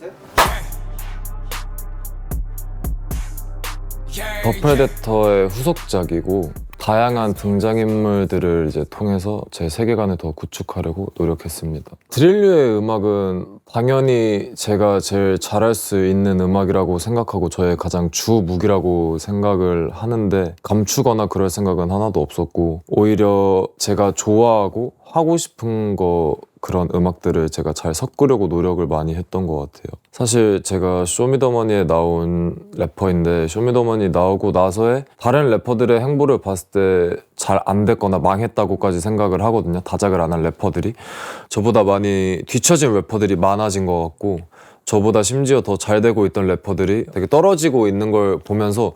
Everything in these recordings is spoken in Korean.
셋. 더 프레데터의 후속작이고 다양한 등장인물들을 이제 통해서 제 세계관을 더 구축하려고 노력했습니다. 드릴류의 음악은 당연히 제가 제일 잘할 수 있는 음악이라고 생각하고 저의 가장 주 무기라고 생각을 하는데 감추거나 그럴 생각은 하나도 없었고 오히려 제가 좋아하고 하고 싶은 거 그런 음악들을 제가 잘 섞으려고 노력을 많이 했던 것 같아요. 사실 제가 쇼미더머니에 나온 래퍼인데 쇼미더머니 나오고 나서의 다른 래퍼들의 행보를 봤을 때 잘 안 됐거나 망했다고까지 생각을 하거든요. 다작을 안 한 래퍼들이. 저보다 많이 뒤처진 래퍼들이 많아진 것 같고 저보다 심지어 더 잘 되고 있던 래퍼들이 되게 떨어지고 있는 걸 보면서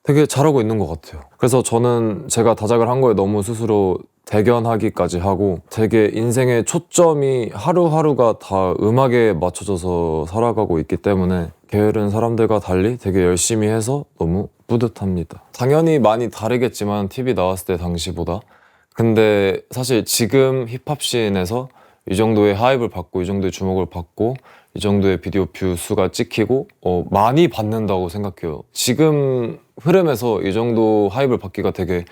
되게 잘하고 있는 것 같아요. 그래서 저는 제가 다작을 한 거에 너무 스스로 대견하기까지 하고 되게 인생의 초점이 하루하루가 다 음악에 맞춰져서 살아가고 있기 때문에 게으른 사람들과 달리 되게 열심히 해서 너무 뿌듯합니다. 당연히 많이 다르겠지만 TV 나왔을 때 당시보다 근데 사실 지금 힙합씬에서 이 정도의 하이프를 받고 이 정도의 주목을 받고 이 정도의 비디오 뷰 수가 찍히고 많이 받는다고 생각해요. 지금 흐름에서 이 정도 하이프를 받기가 되게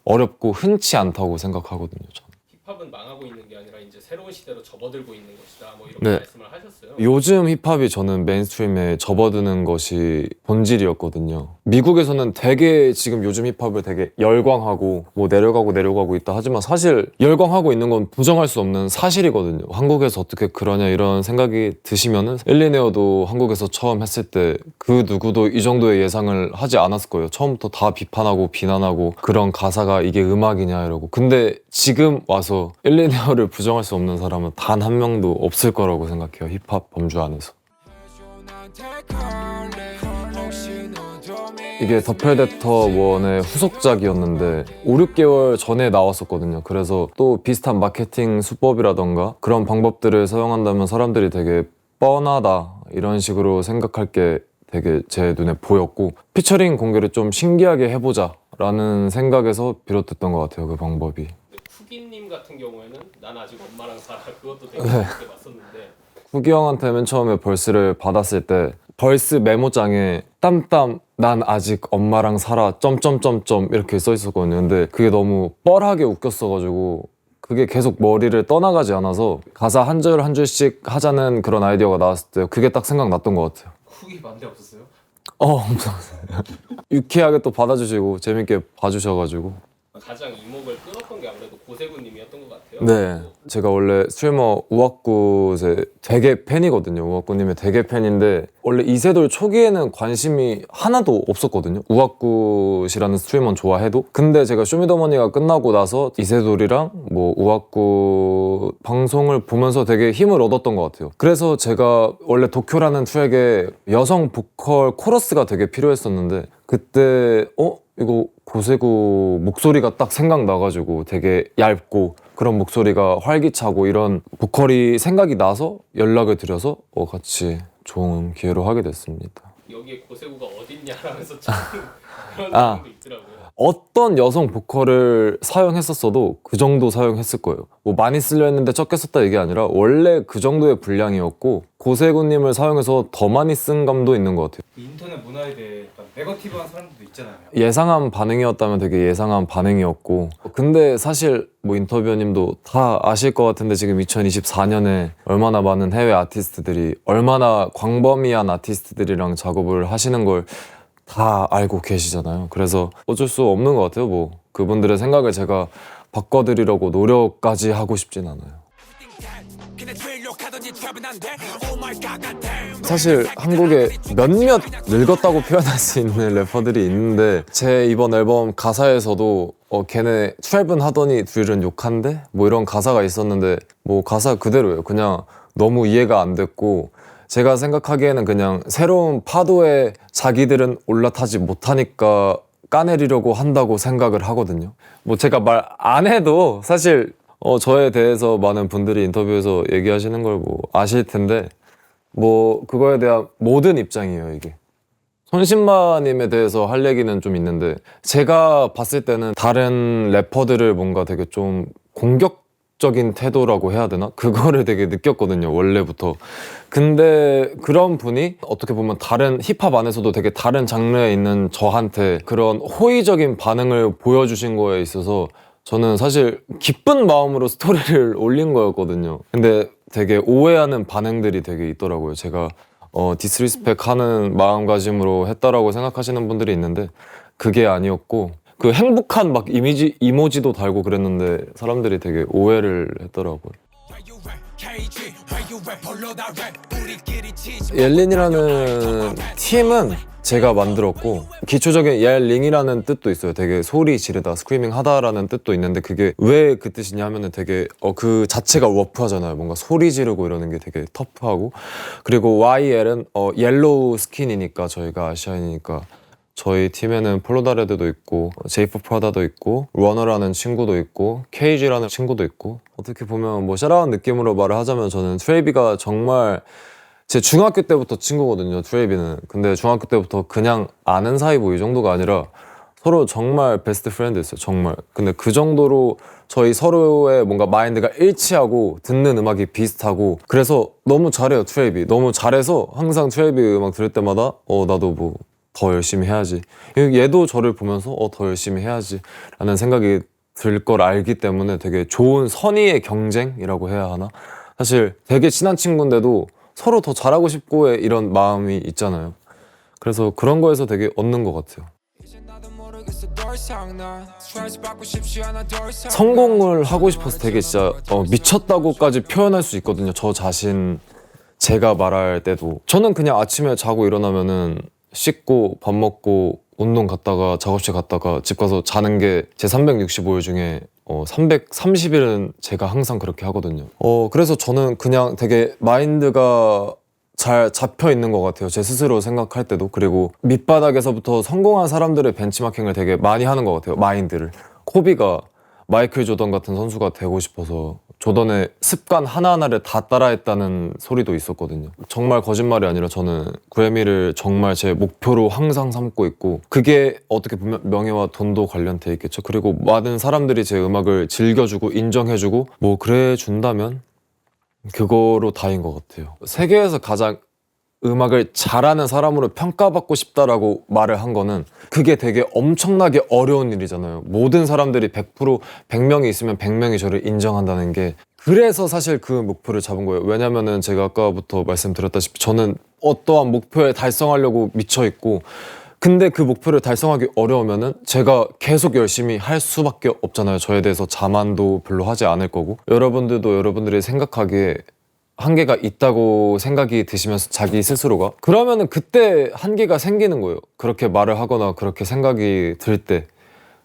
어렵고 흔치 않다고 생각하거든요. 저는. 힙합은 망하고 있는 게 아니라 이제 새로운 시대로 접어들고 있는 것이다. 뭐 이런 네. 말씀을 하셨어요. 요즘 힙합이 저는 메인스트림에 접어드는 것이 본질이었거든요. 미국에서는 되게 지금 요즘 힙합을 되게 열광하고 뭐 내려가고 있다 하지만 사실 열광하고 있는 건 부정할 수 없는 사실이거든요. 한국에서 어떻게 그러냐 이런 생각이 드시면은 일리네어도 한국에서 처음 했을 때 그 누구도 이 정도의 예상을 하지 않았을 거예요. 처음부터 다 비판하고 비난하고 그런 가사가 이게 음악이냐 이러고 근데 지금 와서 일리네어를 부정할 수 없는 사람은 단 한 명도 없을 거라고 생각해요. 힙합 범주 안에서. 이게 더 프레데터 1의 후속작이었는데 5, 6개월 전에 나왔었거든요. 그래서 또 비슷한 마케팅 수법이라던가 그런 방법들을 사용한다면 사람들이 되게 뻔하다 이런 식으로 생각할 게 되게 제 눈에 보였고 피처링 공개를 좀 신기하게 해보자 라는 생각에서 비롯됐던 것 같아요. 그 방법이. 쿠기님 같은 경우에는 난 아직 엄마랑 살아 그것도 되게 재밌게 봤었는데 후기 형한테 맨 처음에 벌스를 받았을 때 벌스 메모장에 땀땀 난 아직 엄마랑 살아 점점점점 이렇게 써 있었거든요. 근데 그게 너무 뻘하게 웃겼어가지고 그게 계속 머리를 떠나가지 않아서 가사 한 줄 한 줄씩 하자는 그런 아이디어가 나왔을 때 그게 딱 생각났던 것 같아요. 쿠기 반대 없었어요? 엄청 유쾌하게 또 받아주시고 재밌게 봐주셔가지고 가장 이목을 끌었던 게 아무래도 고세구님이었던 것 같아요. 네, 제가 원래 스트리머 우악굿의 되게 팬이거든요. 우악굿님의 되게 팬인데 원래 이세돌 초기에는 관심이 하나도 없었거든요. 우악굿이라는 스트리머는 좋아해도 근데 제가 쇼미더머니가 끝나고 나서 이세돌이랑 뭐 우악굿 방송을 보면서 되게 힘을 얻었던 것 같아요. 그래서 제가 원래 도쿄라는 트랙에 여성 보컬 코러스가 되게 필요했었는데 그때 이거 고세구 목소리가 딱 생각나가지고 되게 얇고 그런 목소리가 활기차고 이런 보컬이 생각이 나서 연락을 드려서 같이 좋은 기회로 하게 됐습니다. 여기에 고세구가 어딨냐라면서 찾는 그런 아. 사람도 있더라고요. 어떤 여성 보컬을 사용했었어도 그 정도 사용했을 거예요. 뭐 많이 쓰려 했는데 적게 썼다 이게 아니라 원래 그 정도의 분량이었고 고세구님을 사용해서 더 많이 쓴 감도 있는 것 같아요. 인터넷 문화에 대해 약간 네거티브한 사람들도 있잖아요. 예상한 반응이었다면 되게 예상한 반응이었고 근데 사실 뭐 인터뷰님도 다 아실 것 같은데 지금 2024년에 얼마나 많은 해외 아티스트들이 얼마나 광범위한 아티스트들이랑 작업을 하시는 걸 다 알고 계시잖아요. 그래서 어쩔 수 없는 것 같아요. 뭐 그분들의 생각을 제가 바꿔드리려고 노력까지 하고 싶진 않아요. 사실 한국에 몇몇 늙었다고 표현할 수 있는 래퍼들이 있는데 제 이번 앨범 가사에서도 걔네 트랩은 하더니 둘은 욕한데? 뭐 이런 가사가 있었는데 뭐 가사 그대로예요. 그냥 너무 이해가 안 됐고 제가 생각하기에는 그냥 새로운 파도에 자기들은 올라타지 못하니까 까내리려고 한다고 생각을 하거든요. 뭐 제가 말 안 해도 사실 저에 대해서 많은 분들이 인터뷰에서 얘기하시는 걸 뭐 아실 텐데 뭐 그거에 대한 모든 입장이에요 이게. 손신마님에 대해서 할 얘기는 좀 있는데 제가 봤을 때는 다른 래퍼들을 뭔가 되게 좀 공격 적인 태도라고 해야 되나? 그거를 되게 느꼈거든요, 원래부터. 근데 그런 분이 어떻게 보면 다른 힙합 안에서도 되게 다른 장르에 있는 저한테 그런 호의적인 반응을 보여주신 거에 있어서 저는 사실 기쁜 마음으로 스토리를 올린 거였거든요. 근데 되게 오해하는 반응들이 되게 있더라고요. 제가 디스리스펙 하는 마음가짐으로 했다라고 생각하시는 분들이 있는데 그게 아니었고, 그 행복한 막 이모지도 달고 그랬는데 사람들이 되게 오해를 했더라고요. 옐린이라는 팀은 제가 만들었고, 기초적인 옐링이라는 뜻도 있어요. 되게 소리 지르다, 스크리밍 하다라는 뜻도 있는데, 그게 왜 그 뜻이냐 하면은 되게 그 자체가 러프하잖아요. 뭔가 소리 지르고 이러는 게 되게 터프하고, 그리고 YL은 옐로우 스킨이니까, 저희가 아시아인이니까 저희 팀에는 폴로다레드도 있고 제이프 프라다도 있고 러너라는 친구도 있고 KG라는 친구도 있고, 어떻게 보면 뭐 샤라운 느낌으로 말을 하자면 저는 트레이비가 정말 제 중학교 때부터 친구거든요. 트레이비는. 근데 중학교 때부터 그냥 아는 사이 뭐 이 정도가 아니라 서로 정말 베스트 프렌드였어요. 정말. 근데 그 정도로 저희 서로의 뭔가 마인드가 일치하고 듣는 음악이 비슷하고, 그래서 너무 잘해요. 트레이비 너무 잘해서 항상 트레이비 음악 들을 때마다 나도 뭐 더 열심히 해야지, 얘도 저를 보면서 더 열심히 해야지 라는 생각이 들 걸 알기 때문에 되게 좋은 선의의 경쟁이라고 해야 하나? 사실 되게 친한 친구인데도 서로 더 잘하고 싶고의 이런 마음이 있잖아요. 그래서 그런 거에서 되게 얻는 것 같아요. 성공을 하고 싶어서 되게 진짜 미쳤다고까지 표현할 수 있거든요. 저 자신, 제가 말할 때도. 저는 그냥 아침에 자고 일어나면은 씻고 밥 먹고 운동 갔다가 작업실 갔다가 집 가서 자는 게 제 365일 중에 330일은 제가 항상 그렇게 하거든요. 그래서 저는 그냥 되게 마인드가 잘 잡혀 있는 것 같아요. 제 스스로 생각할 때도. 그리고 밑바닥에서부터 성공한 사람들의 벤치마킹을 되게 많이 하는 것 같아요. 마인드를. 코비가 마이클 조던 같은 선수가 되고 싶어서 조던의 습관 하나하나를 다 따라했다는 소리도 있었거든요. 정말 거짓말이 아니라 저는 그래미를 정말 제 목표로 항상 삼고 있고, 그게 어떻게 보면 명예와 돈도 관련돼 있겠죠. 그리고 많은 사람들이 제 음악을 즐겨주고 인정해주고 뭐 그래 준다면 그거로 다인 것 같아요. 세계에서 가장 음악을 잘하는 사람으로 평가받고 싶다라고 말을 한 거는, 그게 되게 엄청나게 어려운 일이잖아요. 모든 사람들이 100명이 있으면 100명이 저를 인정한다는 게. 그래서 사실 그 목표를 잡은 거예요. 왜냐면은 제가 아까부터 말씀드렸다시피 저는 어떠한 목표에 달성하려고 미쳐있고, 근데 그 목표를 달성하기 어려우면은 제가 계속 열심히 할 수밖에 없잖아요. 저에 대해서 자만도 별로 하지 않을 거고, 여러분들도 여러분들이 생각하기에 한계가 있다고 생각이 드시면서 자기 스스로가, 그러면은 그때 한계가 생기는 거예요. 그렇게 말을 하거나 그렇게 생각이 들 때.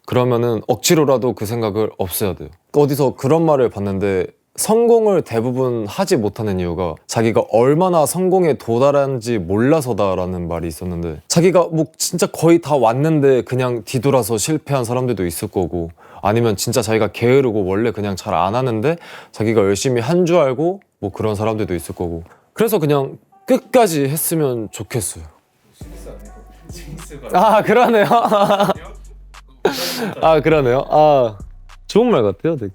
그러면은 억지로라도 그 생각을 없애야 돼요. 어디서 그런 말을 봤는데, 성공을 대부분 하지 못하는 이유가 자기가 얼마나 성공에 도달한지 몰라서다라는 말이 있었는데, 자기가 뭐 진짜 거의 다 왔는데 그냥 뒤돌아서 실패한 사람들도 있을 거고, 아니면 진짜 자기가 게으르고 원래 그냥 잘 안 하는데 자기가 열심히 한 줄 알고 뭐 그런 사람들도 있을 거고. 그래서 그냥 끝까지 했으면 좋겠어요. 스미스 아니고 스미스가 그러네요. 그러네요. 좋은 말 같아요, 되게.